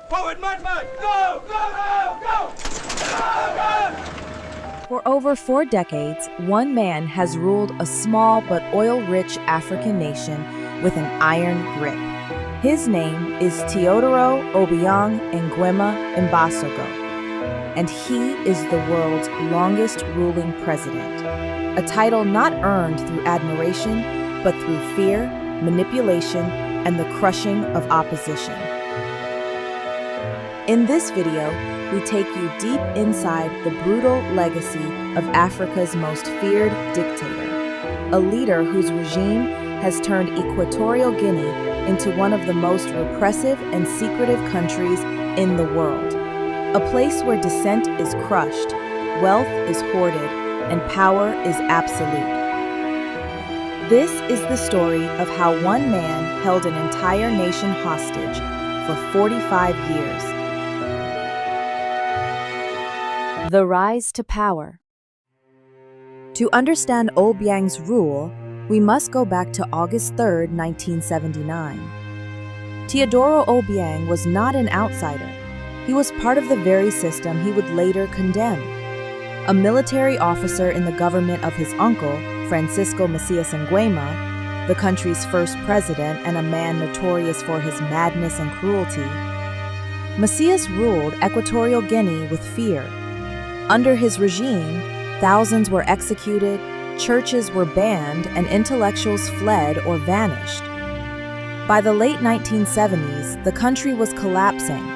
Forward, madman! Go! Go! Go! Go! Go! Go! For over 4 decades, one man has ruled a small but oil-rich African nation with an iron grip. His name is Teodoro Obiang Nguema Mbasogo, and he is the world's longest ruling president, a title not earned through admiration, but through fear, manipulation, and the crushing of opposition. In this video, we take you deep inside the brutal legacy of Africa's most feared dictator, a leader whose regime has turned Equatorial Guinea into one of the most repressive and secretive countries in the world, a place where dissent is crushed, wealth is hoarded, and power is absolute. This is the story of how one man held an entire nation hostage for 45 years. The rise to power. To understand Obiang's rule, we must go back to August 3, 1979. Teodoro Obiang was not an outsider. He was part of the very system he would later condemn. A military officer in the government of his uncle, Francisco Macias Nguema, the country's first president and a man notorious for his madness and cruelty, Macias ruled Equatorial Guinea with fear. Under his regime, thousands were executed, churches were banned, and intellectuals fled or vanished. By the late 1970s, the country was collapsing,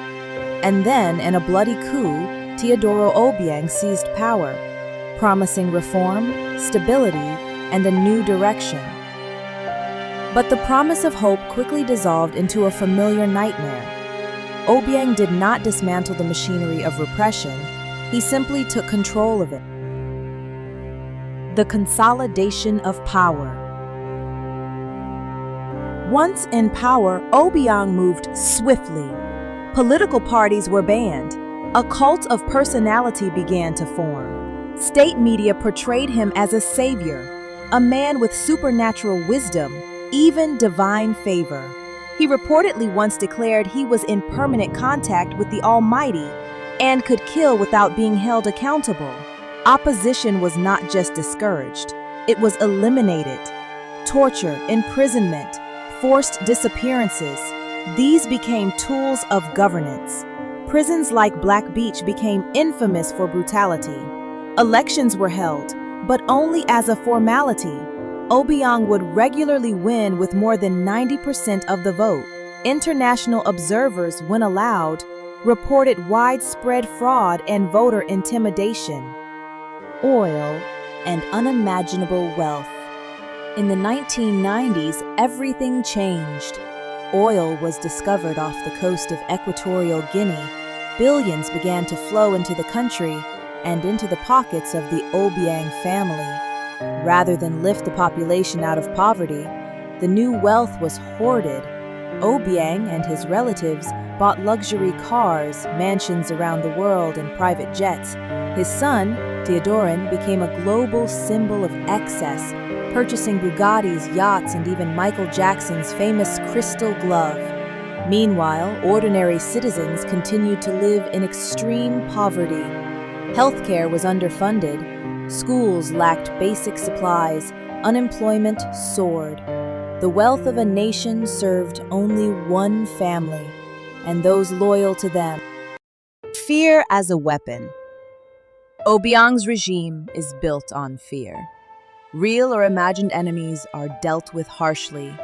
and then, in a bloody coup, Teodoro Obiang seized power, promising reform, stability, and a new direction. But the promise of hope quickly dissolved into a familiar nightmare. Obiang did not dismantle the machinery of repression. He simply took control of it. The Consolidation of Power. Once in power, Obiang moved swiftly. Political parties were banned. A cult of personality began to form. State media portrayed him as a savior, a man with supernatural wisdom, even divine favor. He reportedly once declared he was in permanent contact with the Almighty and could kill without being held accountable. Opposition was not just discouraged, it was eliminated. Torture, imprisonment, forced disappearances, these became tools of governance. Prisons like Black Beach became infamous for brutality. Elections were held, but only as a formality. Obiang would regularly win with more than 90% of the vote. International observers, when allowed, reported widespread fraud and voter intimidation. Oil and unimaginable wealth. In the 1990s, everything changed. Oil was discovered off the coast of Equatorial Guinea. Billions began to flow into the country and into the pockets of the Obiang family. Rather than lift the population out of poverty, the new wealth was hoarded. Obiang and his relatives bought luxury cars, mansions around the world, and private jets. His son, Teodoro, became a global symbol of excess, purchasing Bugattis, yachts, and even Michael Jackson's famous crystal glove. Meanwhile, ordinary citizens continued to live in extreme poverty. Healthcare was underfunded, schools lacked basic supplies, unemployment soared. The wealth of a nation served only one family, and those loyal to them. Fear as a weapon. Obiang's regime is built on fear. Real or imagined enemies are dealt with harshly.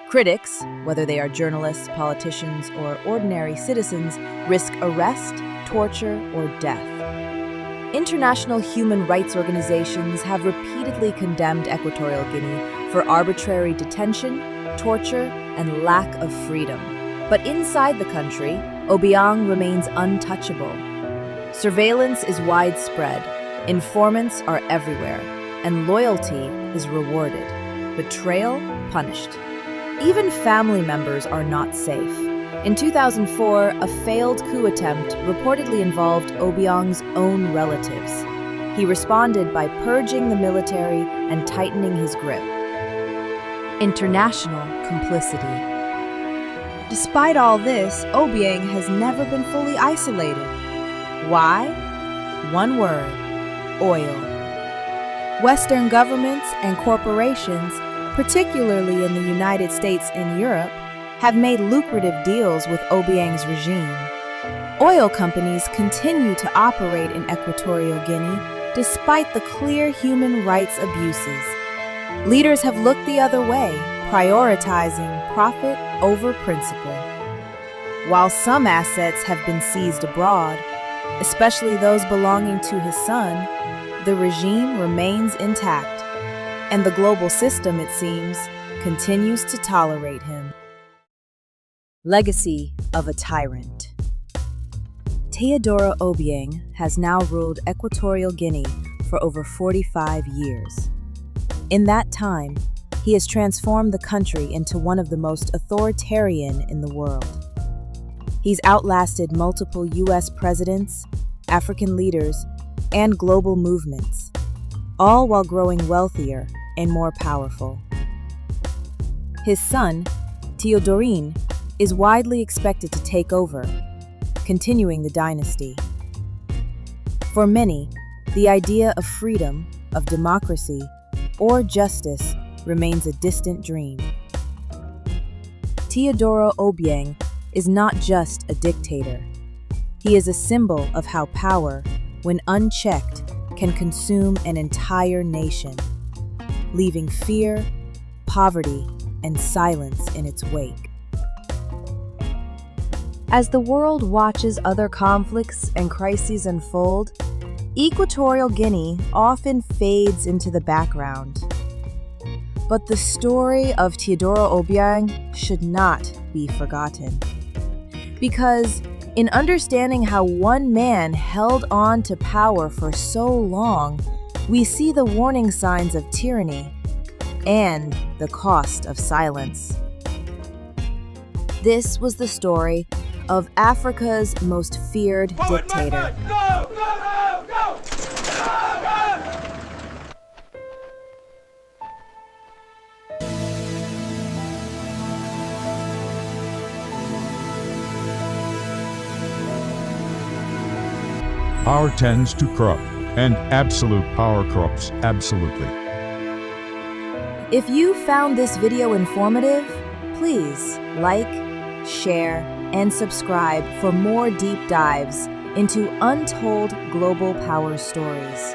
Critics, whether they are journalists, politicians, or ordinary citizens, risk arrest, torture, or death. International human rights organizations have repeatedly condemned Equatorial Guinea for arbitrary detention, torture, and lack of freedom. But inside the country, Obiang remains untouchable. Surveillance is widespread, informants are everywhere, and loyalty is rewarded, betrayal punished. Even family members are not safe. In 2004, a failed coup attempt reportedly involved Obiang's own relatives. He responded by purging the military and tightening his grip. International complicity. Despite all this, Obiang has never been fully isolated. Why? One word: oil. Western governments and corporations, particularly in the United States and Europe, have made lucrative deals with Obiang's regime. Oil companies continue to operate in Equatorial Guinea despite the clear human rights abuses. Leaders have looked the other way, prioritizing profit over principle. While some assets have been seized abroad, especially those belonging to his son, the regime remains intact, and the global system, it seems, continues to tolerate him. Legacy of a tyrant. Teodoro Obiang has now ruled Equatorial Guinea for over 45 years. In that time, he has transformed the country into one of the most authoritarian in the world. He's outlasted multiple U.S. presidents, African leaders, and global movements, all while growing wealthier and more powerful. His son, Teodoro, is widely expected to take over, continuing the dynasty. For many, the idea of freedom, of democracy, or justice remains a distant dream. Teodoro Obiang is not just a dictator. He is a symbol of how power, when unchecked, can consume an entire nation, leaving fear, poverty, and silence in its wake. As the world watches other conflicts and crises unfold, Equatorial Guinea often fades into the background. But the story of Teodoro Obiang should not be forgotten. Because in understanding how one man held on to power for so long, we see the warning signs of tyranny and the cost of silence. This was the story of Africa's most feared dictator. Go! Go! Go! Go! Go! Power tends to corrupt, and absolute power corrupts absolutely. If you found this video informative, please like, share, and subscribe for more deep dives into untold global power stories.